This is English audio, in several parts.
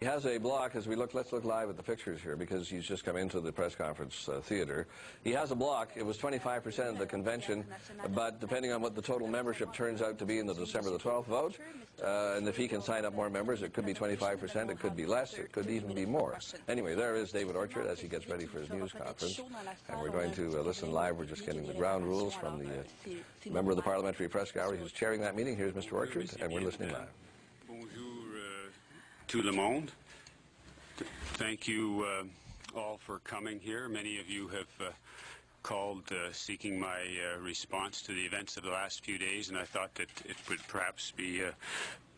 He has a block, as we look, let's look live at the pictures here because he's just come into the press conference theater. He has a block. It was 25% of the convention, but depending on what the total membership turns out to be in the December the 12th vote, and if he can sign up more members, it could be 25%, it could be less, it could even be more. Anyway, there is David Orchard as he gets ready for his news conference, and we're going to listen live. We're just getting the ground rules from the member of the Parliamentary Press Gallery who's chairing that meeting. Here's Mr. Orchard, and we're listening live. To Le Monde. Thank you all for coming here. Many of you have called seeking my response to the events of the last few days, and I thought that it would perhaps be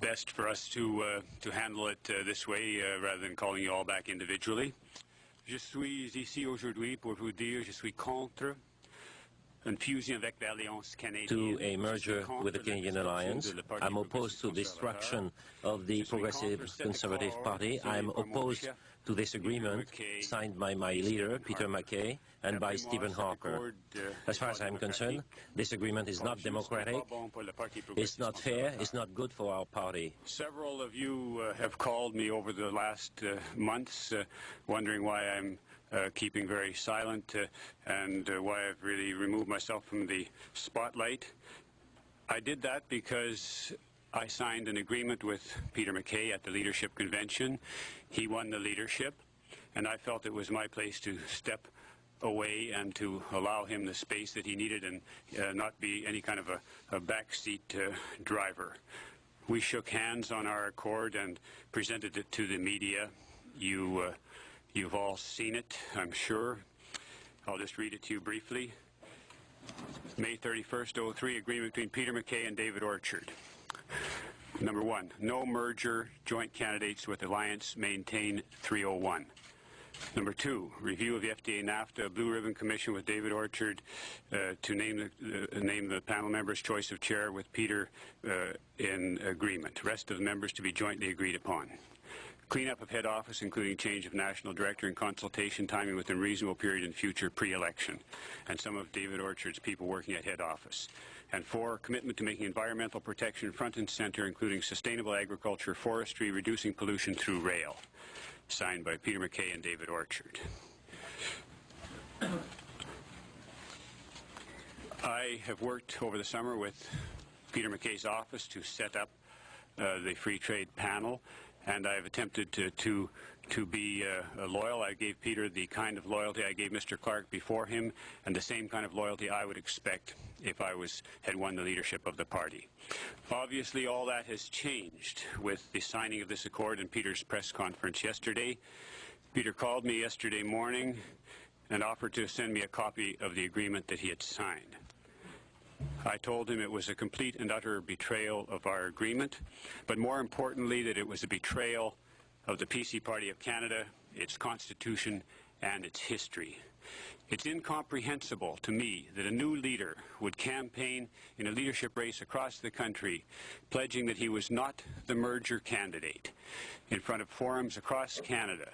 best for us to handle it this way rather than calling you all back individually. Je suis ici aujourd'hui pour vous dire je suis contre to a merger with the Canadian Alliance. I'm opposed to destruction of the Progressive Conservative Party. I'm opposed to this agreement signed by my leader, Peter MacKay, and by Stephen Harper. As far as I'm concerned, this agreement is not democratic, it's not fair, it's not good for our party. Several of you have called me over the last months wondering why I'm keeping very silent and why I've really removed myself from the spotlight. I did that because I signed an agreement with Peter MacKay at the Leadership Convention. He won the leadership, and I felt it was my place to step away and to allow him the space that he needed and not be any kind of a backseat driver. We shook hands on our accord and presented it to the media. You've all seen it, I'm sure. I'll just read it to you briefly. May 31st, 03, agreement between Peter MacKay and David Orchard. Number 1, no merger, joint candidates with Alliance, maintain 301. Number 2, review of the FDA NAFTA Blue Ribbon Commission with David Orchard to name the panel members' choice of chair with Peter in agreement. Rest of the members to be jointly agreed upon. Cleanup of head office, including change of national director and consultation timing within reasonable period in future pre-election, and some of David Orchard's people working at head office. And 4, commitment to making environmental protection front and center, including sustainable agriculture, forestry, reducing pollution through rail. Signed by Peter MacKay and David Orchard. I have worked over the summer with Peter MacKay's office to set up the free trade panel, and I've attempted to be loyal. I gave Peter the kind of loyalty I gave Mr. Clark before him, and the same kind of loyalty I would expect if I had won the leadership of the party. Obviously, all that has changed with the signing of this accord in Peter's press conference yesterday. Peter called me yesterday morning and offered to send me a copy of the agreement that he had signed. I told him it was a complete and utter betrayal of our agreement, but more importantly that it was a betrayal of the PC Party of Canada, its constitution, and its history. It's incomprehensible to me that a new leader would campaign in a leadership race across the country, pledging that he was not the merger candidate in front of forums across Canada,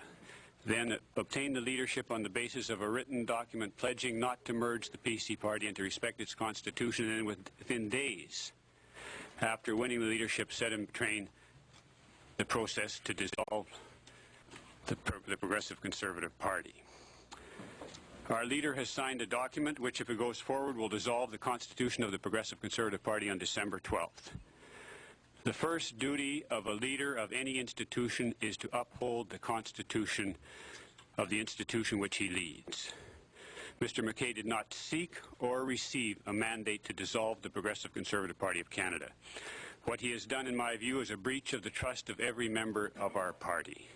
then obtain the leadership on the basis of a written document pledging not to merge the PC Party and to respect its constitution, and within days after winning the leadership set in train the process to dissolve the Progressive Conservative Party. Our leader has signed a document which, if it goes forward, will dissolve the constitution of the Progressive Conservative Party on December 12th. The first duty of a leader of any institution is to uphold the constitution of the institution which he leads. Mr. MacKay did not seek or receive a mandate to dissolve the Progressive Conservative Party of Canada. What he has done, in my view, is a breach of the trust of every member of our party.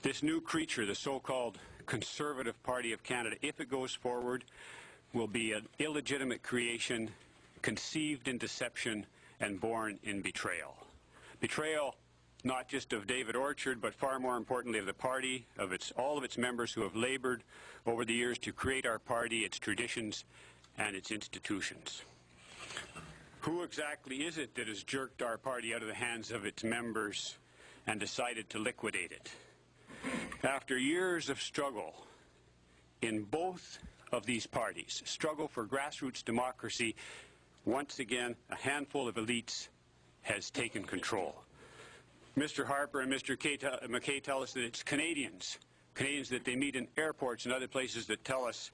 This new creature, the so-called Conservative Party of Canada, if it goes forward, will be an illegitimate creation, conceived in deception, and born in betrayal. Betrayal not just of David Orchard, but far more importantly of the party, of all of its members who have labored over the years to create our party, its traditions, and its institutions. Who exactly is it that has jerked our party out of the hands of its members and decided to liquidate it? After years of struggle in both of these parties, struggle for grassroots democracy, once again, a handful of elites has taken control. Mr. Harper and Mr. McKay tell us that it's Canadians that they meet in airports and other places that tell us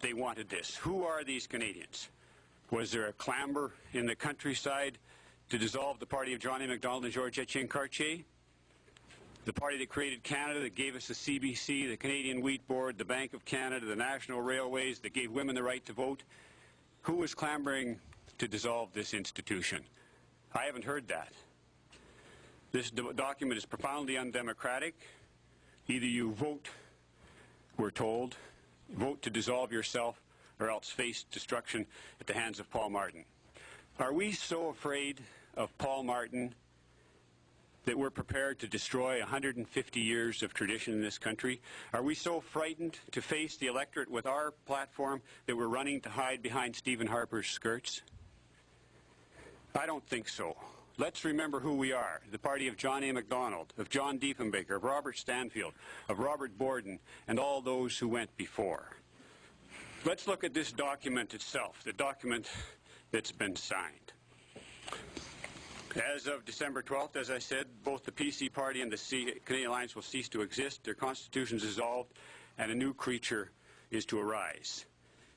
they wanted this. Who are these Canadians? Was there a clamor in the countryside to dissolve the party of John A. Macdonald and George Etienne Cartier? The party that created Canada, that gave us the CBC, the Canadian Wheat Board, the Bank of Canada, the National Railways, that gave women the right to vote. Who was clamoring to dissolve this institution? I haven't heard that. This document is profoundly undemocratic. Either you vote, we're told, vote to dissolve yourself, or else face destruction at the hands of Paul Martin. Are we so afraid of Paul Martin that we're prepared to destroy 150 years of tradition in this country? Are we so frightened to face the electorate with our platform that we're running to hide behind Stephen Harper's skirts? I don't think so. Let's remember who we are, the party of John A. Macdonald, of John Diefenbaker, of Robert Stanfield, of Robert Borden, and all those who went before. Let's look at this document itself, the document that's been signed. As of December 12th, as I said, both the PC Party and the Canadian Alliance will cease to exist, their constitutions dissolved, and a new creature is to arise.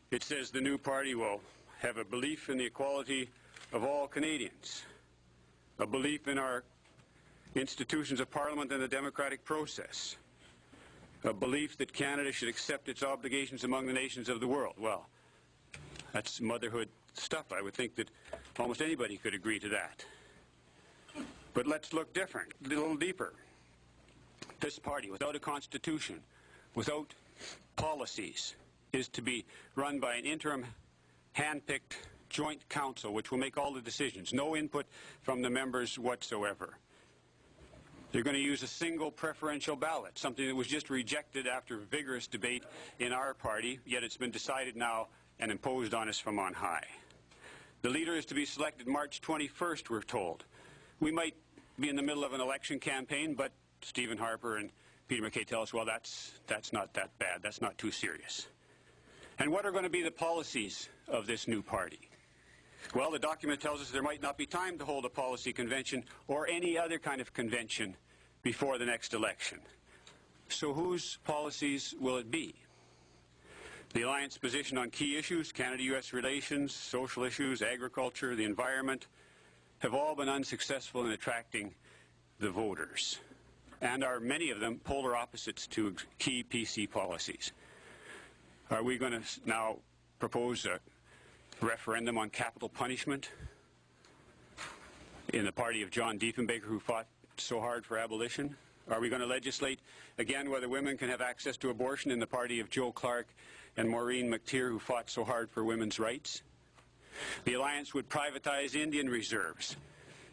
It says the new party will have a belief in the equality of all Canadians, a belief in our institutions of Parliament and the democratic process, a belief that Canada should accept its obligations among the nations of the world. Well, that's motherhood stuff. I would think that almost anybody could agree to that. But let's look different, a little deeper. This party, without a constitution, without policies, is to be run by an interim, hand-picked joint council which will make all the decisions. No input from the members whatsoever. They're going to use a single preferential ballot, something that was just rejected after vigorous debate in our party, yet it's been decided now and imposed on us from on high. The leader is to be selected March 21st, we're told. We might be in the middle of an election campaign, but Stephen Harper and Peter MacKay tell us, well, that's not that bad. That's not too serious. And what are going to be the policies of this new party? Well, the document tells us there might not be time to hold a policy convention or any other kind of convention before the next election. So whose policies will it be? The Alliance position on key issues, Canada-US relations, social issues, agriculture, the environment, have all been unsuccessful in attracting the voters, and are many of them polar opposites to key PC policies. Are we going to now propose a referendum on capital punishment in the party of John Diefenbaker, who fought so hard for abolition? Are we going to legislate again whether women can have access to abortion in the party of Joe Clark and Maureen McTeer, who fought so hard for women's rights? The Alliance would privatize Indian reserves,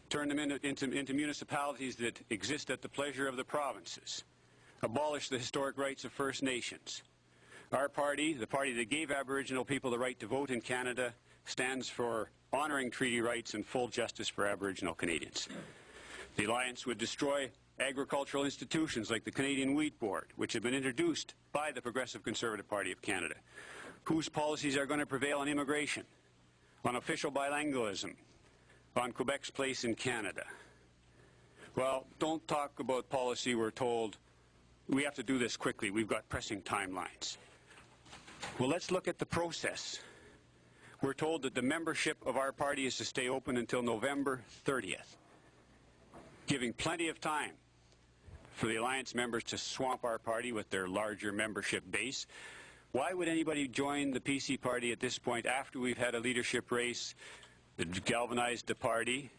turn them into municipalities that exist at the pleasure of the provinces, abolish the historic rights of First Nations. Our party, the party that gave Aboriginal people the right to vote in Canada, stands for honoring treaty rights and full justice for Aboriginal Canadians. The Alliance would destroy agricultural institutions like the Canadian Wheat Board, which have been introduced by the Progressive Conservative Party of Canada, whose policies are going to prevail on immigration, on official bilingualism, on Quebec's place in Canada. Well, don't talk about policy. We're told we have to do this quickly. We've got pressing timelines. Well, let's look at the process. We're told that the membership of our party is to stay open until November 30th, giving plenty of time for the Alliance members to swamp our party with their larger membership base. Why would anybody join the PC party at this point after we've had a leadership race that galvanized the party?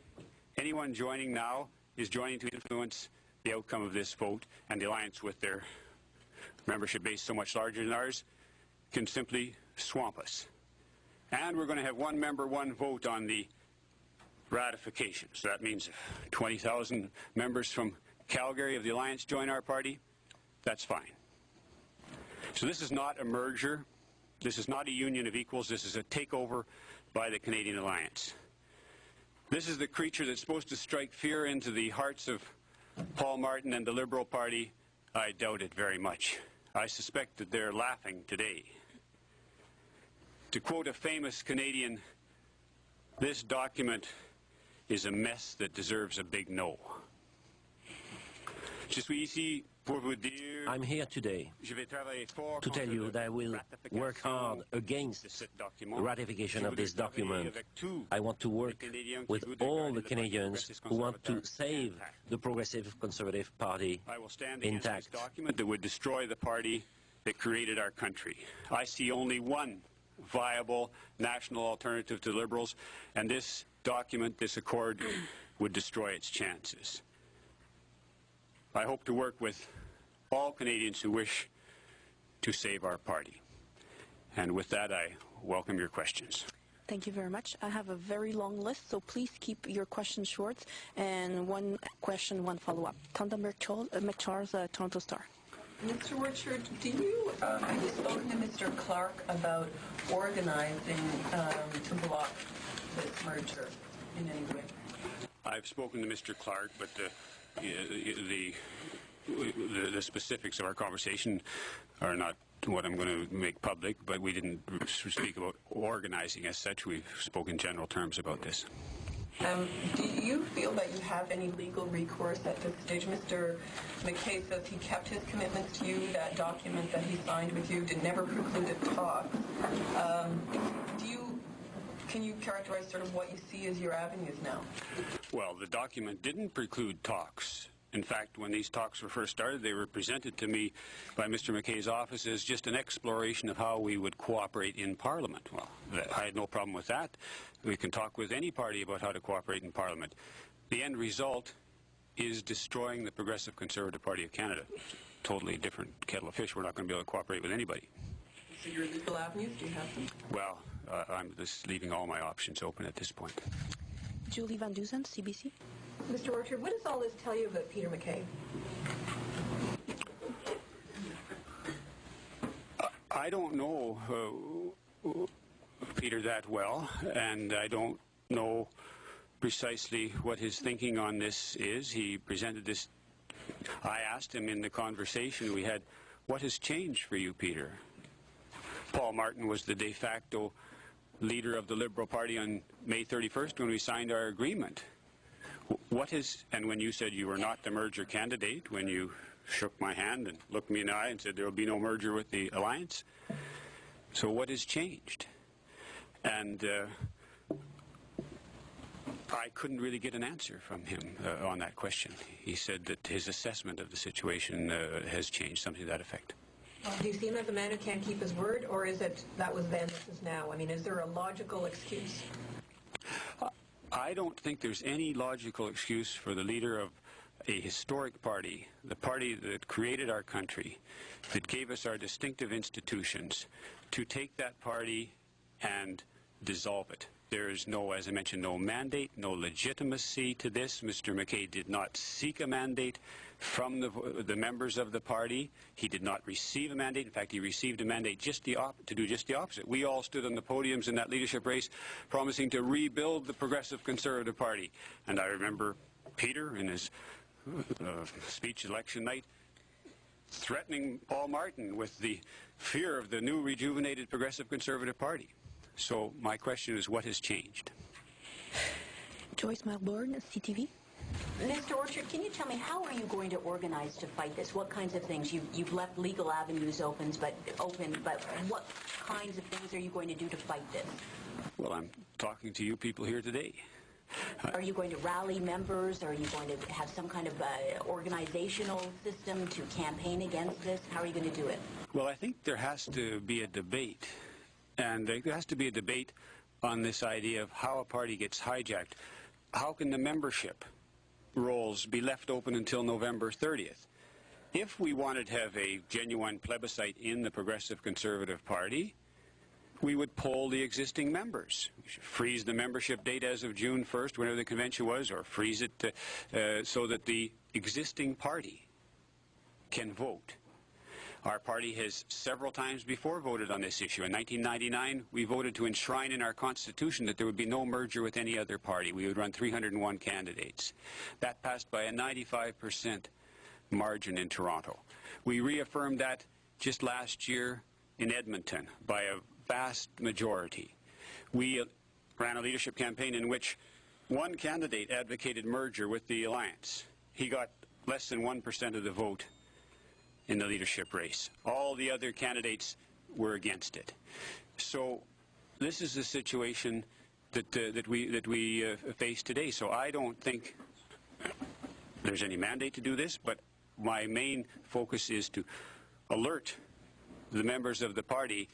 Anyone joining now is joining to influence the outcome of this vote, and the Alliance, with their membership base so much larger than ours, can simply swamp us. And we're going to have one member, one vote on the ratification. So that means if 20,000 members from Calgary of the Alliance join our party, that's fine. So this is not a merger. This is not a union of equals. This is a takeover by the Canadian Alliance. This is the creature that's supposed to strike fear into the hearts of Paul Martin and the Liberal Party. I doubt it very much. I suspect that they're laughing today. To quote a famous Canadian, this document is a mess that deserves a big no. I'm here today to tell you that I will work hard against ratification of this document. I want to work with all the Canadians who want to save the Progressive Conservative Party I will stand against intact. this document that would destroy the party that created our country. I see only one viable national alternative to Liberals, and this document, this accord, would destroy its chances. I hope to work with all Canadians who wish to save our party. And with that, I welcome your questions. Thank you very much. I have a very long list, so please keep your questions short. And one question, one follow-up. Condemns, McCharles, Toronto Star. Mr. Orchard, have you spoken to Mr. Clark about organizing to block this merger in any way? I've spoken to Mr. Clark, but the specifics of our conversation are not what I'm going to make public, but we didn't speak about organizing as such. We've spoken in general terms about this. Do you feel that you have any legal recourse at this stage? Mr. McKay says he kept his commitment to you. That document that he signed with you never precluded talk. Can you characterize sort of what you see as your avenues now? Well, the document didn't preclude talks. In fact, when these talks were first started, they were presented to me by Mr. McKay's office as just an exploration of how we would cooperate in Parliament. Well, I had no problem with that. We can talk with any party about how to cooperate in Parliament. The end result is destroying the Progressive Conservative Party of Canada. It's a totally different kettle of fish. We're not going to be able to cooperate with anybody. So your legal avenues, do you have them? Well, I'm just leaving all my options open at this point. Julie Van Dusen, CBC. Mr. Orchard, what does all this tell you about Peter McKay? I don't know Peter that well, and I don't know precisely what his thinking on this is. He presented this. I asked him in the conversation we had, what has changed for you, Peter? Paul Martin was the de facto leader of the Liberal Party on May 31st when we signed our agreement. And when you said you were not the merger candidate, when you shook my hand and looked me in the eye and said there will be no merger with the alliance. So what has changed? And I couldn't really get an answer from him on that question. He said that his assessment of the situation has changed, something to that effect. Do you see him as a man who can't keep his word, or is it that was then, this is now? I mean, is there a logical excuse? I don't think there's any logical excuse for the leader of a historic party, the party that created our country, that gave us our distinctive institutions, to take that party and dissolve it. There is no, as I mentioned, no mandate, no legitimacy to this. Mr. McKay did not seek a mandate from the members of the party. He did not receive a mandate. In fact, he received a mandate to do just the opposite. We all stood on the podiums in that leadership race promising to rebuild the Progressive Conservative Party. And I remember Peter in his speech election night threatening Paul Martin with the fear of the new rejuvenated Progressive Conservative Party. So my question is, what has changed? Joyce Melbourne, CTV. Mr. Orchard, can you tell me, how are you going to organize to fight this? What kinds of things? You've left legal avenues open, but what kinds of things are you going to do to fight this? Well, I'm talking to you people here today. Are you going to rally members? Are you going to have some kind of organizational system to campaign against this? How are you going to do it? Well, I think there has to be a debate. And there has to be a debate on this idea of how a party gets hijacked. How can the membership rolls be left open until November 30th? If we wanted to have a genuine plebiscite in the Progressive Conservative Party, we would poll the existing members. We should freeze the membership date as of June 1st, whenever the convention was, or freeze it so that the existing party can vote. Our party has several times before voted on this issue. In 1999, we voted to enshrine in our Constitution that there would be no merger with any other party. We would run 301 candidates. That passed by a 95% margin in Toronto. We reaffirmed that just last year in Edmonton by a vast majority. We ran a leadership campaign in which one candidate advocated merger with the alliance. He got less than 1% of the vote in the leadership race. All the other candidates were against it. So this is the situation that we face today. So I don't think there's any mandate to do this, but my main focus is to alert the members of the party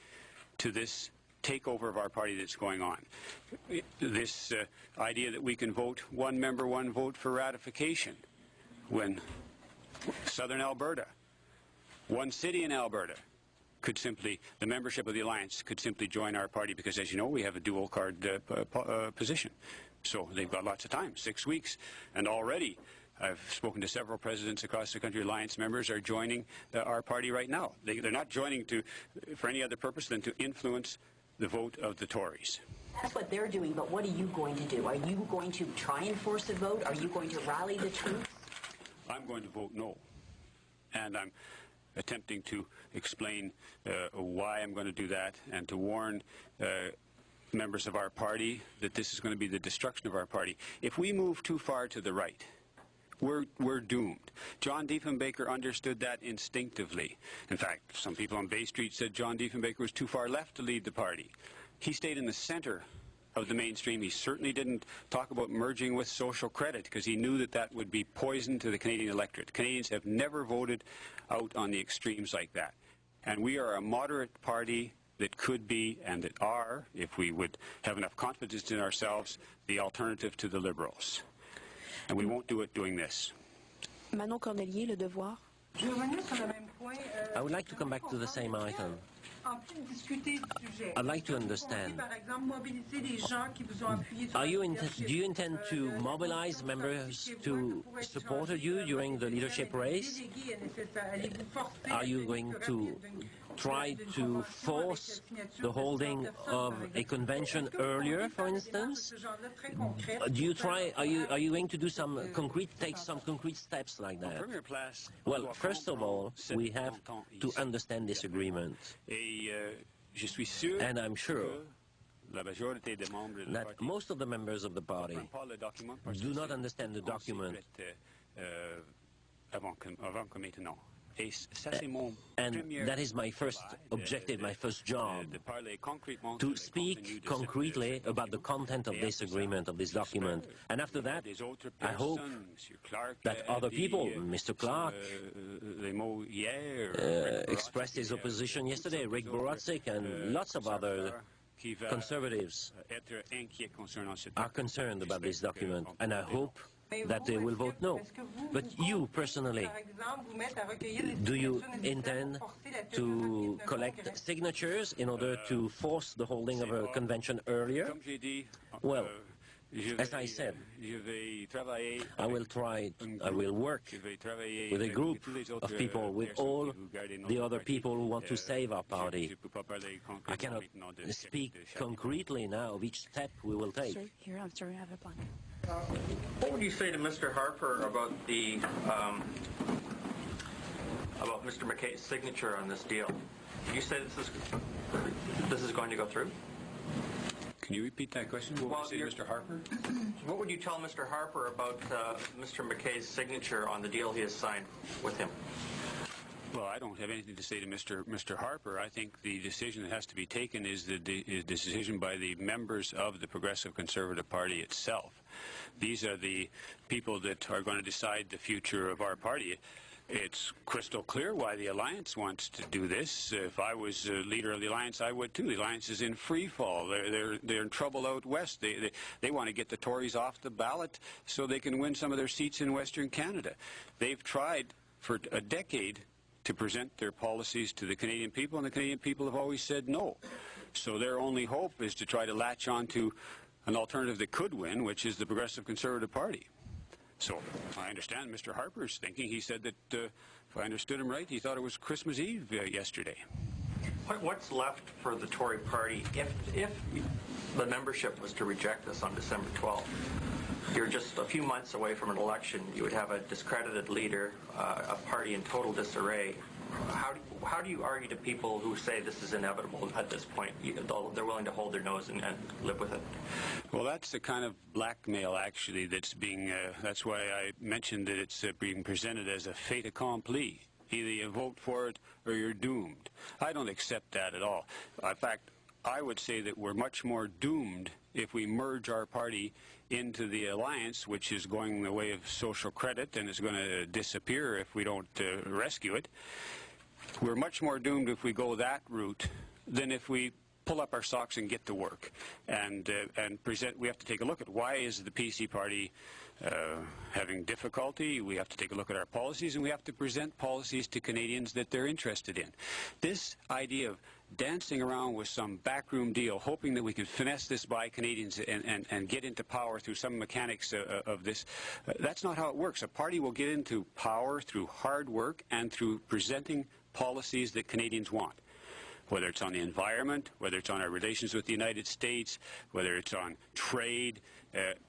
to this takeover of our party that's going on. This idea that we can vote one member, one vote for ratification, when Southern Alberta, one city in Alberta, could simply, the membership of the Alliance could simply join our party because, as you know, we have a dual card position. So they've got lots of time, 6 weeks, and already I've spoken to several presidents across the country. Alliance members are joining our party right now. They're not joining for any other purpose than to influence the vote of the Tories. That's what they're doing, but what are you going to do? Are you going to try and force a vote? Are you going to rally the troops? I'm going to vote no. And I'm attempting to explain why I'm going to do that and to warn members of our party that this is going to be the destruction of our party. If we move too far to the right, we're doomed. John Diefenbaker understood that instinctively. In fact, some people on Bay Street said John Diefenbaker was too far left to lead the party. He stayed in the center of the mainstream. He certainly didn't talk about merging with social credit because he knew that that would be poison to the Canadian electorate. Canadians have never voted out on the extremes like that. And we are a moderate party that could be, and that are, if we would have enough confidence in ourselves, the alternative to the Liberals. And we won't do it doing this. Manon Cornelier, Le Devoir. I would like to come back to the same item. I'd like to understand, do you intend to mobilize members to support you during the leadership race? Are you going to try to force the holding of a convention earlier, for instance? Do you try? Are you going to do take some concrete steps like that? Well, first of all, we have to understand this agreement, and I'm sure that most of the members of the party do not understand the document. And that is my first objective, my first job, to speak concretely about the content of this agreement, of this document. And after that, I hope that other people, Mr. Clark, expressed his opposition yesterday, Rick Borotzik, and lots of other conservatives are concerned about this document, and I hope that they will vote no. But you, personally, do you intend to collect signatures in order to force the holding of a convention earlier? Well, as I said, I will work with a group of people, with all the other people who want to save our party. I cannot speak concretely now of each step we will take. Here, I'm sorry, I have a plan. What would you say to Mr. Harper about the about Mr. McKay's signature on this deal? You say this is going to go through? Can you repeat that question? What would you say to Mr. Harper? What would you tell Mr. Harper about Mr. McKay's signature on the deal he has signed with him? Well, I don't have anything to say to Mr. Harper. I think the decision that has to be taken is the decision by the members of the Progressive Conservative Party itself. These are the people that are going to decide the future of our party. It's crystal clear why the Alliance wants to do this. If I was leader of the Alliance, I would too. The Alliance is in free fall. They're in trouble out west. They want to get the Tories off the ballot so they can win some of their seats in Western Canada. They've tried for a decade to present their policies to the Canadian people, and the Canadian people have always said no. So their only hope is to try to latch on to an alternative that could win, which is the Progressive Conservative Party. So I understand Mr. Harper's thinking. He said that, if I understood him right, he thought it was Christmas Eve yesterday. What's left for the Tory party if the membership was to reject this on December 12th? You're just a few months away from an election. You would have a discredited leader, a party in total disarray. how do you argue to people who say this is inevitable at this point? They're willing to hold their nose and live with it. Well, that's the kind of blackmail, actually, that's being. That's why I mentioned that it's being presented as a fait accompli. Either you vote for it or you're doomed. I don't accept that at all. In fact, I would say that we're much more doomed if we merge our party into the alliance, which is going the way of social credit and is going to disappear if we don't rescue it. We're much more doomed if we go that route than if we pull up our socks and get to work and present. We have to take a look at why is the PC party having difficulty. We have to take a look at our policies, and we have to present policies to Canadians that they're interested in. This idea of dancing around with some backroom deal, hoping that we can finesse this by Canadians and get into power through some mechanics of this, that's not how it works. A party will get into power through hard work and through presenting policies that Canadians want, whether it's on the environment, whether it's on our relations with the United States, whether it's on trade,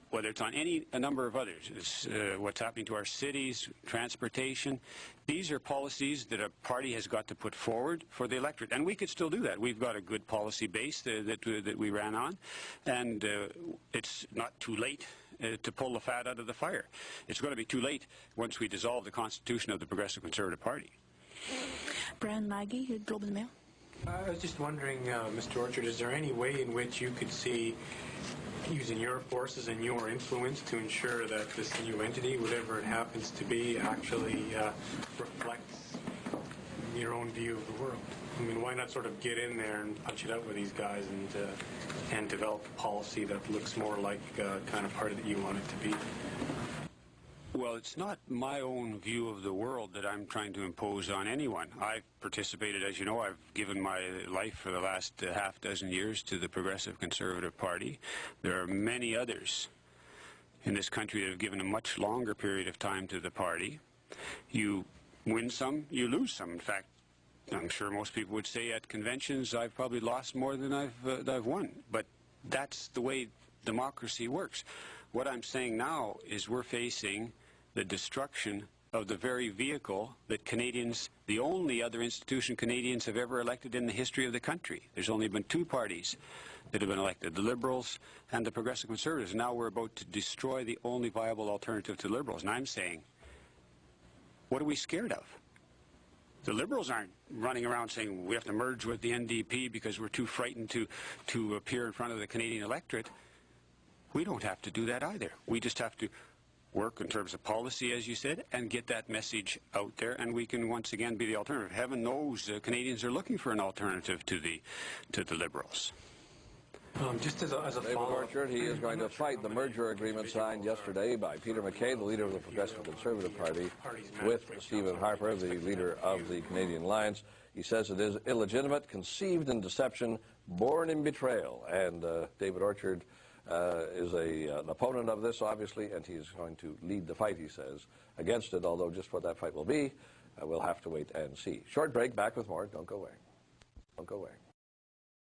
whether it's on a number of others. It's, what's happening to our cities, transportation. These are policies that a party has got to put forward for the electorate, and we could still do that. We've got a good policy base that we ran on, and it's not too late to pull the fat out of the fire. It's going to be too late once we dissolve the constitution of the Progressive Conservative Party. Brian Maggie, Global Mail. I was just wondering, Mr. Orchard, is there any way in which you could see using your forces and your influence to ensure that this new entity, whatever it happens to be, actually reflects your own view of the world? I mean, why not sort of get in there and punch it out with these guys and develop a policy that looks more like kind of party that you want it to be? Well, it's not my own view of the world that I'm trying to impose on anyone. I've participated, as you know, I've given my life for the last half dozen years to the Progressive Conservative Party. There are many others in this country that have given a much longer period of time to the party. You win some, you lose some. In fact, I'm sure most people would say at conventions I've probably lost more than I've won. But that's the way democracy works. What I'm saying now is we're facing the destruction of the very vehicle that Canadians, the only other institution Canadians have ever elected in the history of the country. There's only been two parties that have been elected, the Liberals and the Progressive Conservatives. Now we're about to destroy the only viable alternative to Liberals. And I'm saying, what are we scared of? The Liberals aren't running around saying we have to merge with the NDP because we're too frightened to appear in front of the Canadian electorate. We don't have to do that either. We just have to work in terms of policy, as you said, and get that message out there, and we can once again be the alternative. Heaven knows Canadians are looking for an alternative to the Liberals. Just as a David Orchard, he is going to fight the merger agreement signed yesterday by Peter MacKay, the leader of the Progressive Conservative Party, with Stephen Harper, the leader of the Canadian Alliance. He says it is illegitimate, conceived in deception, born in betrayal. And David Orchard is an opponent of this, obviously, and he's going to lead the fight, he says, against it, although just what that fight will be, we'll have to wait and see. Short break, back with more. Don't go away. Don't go away.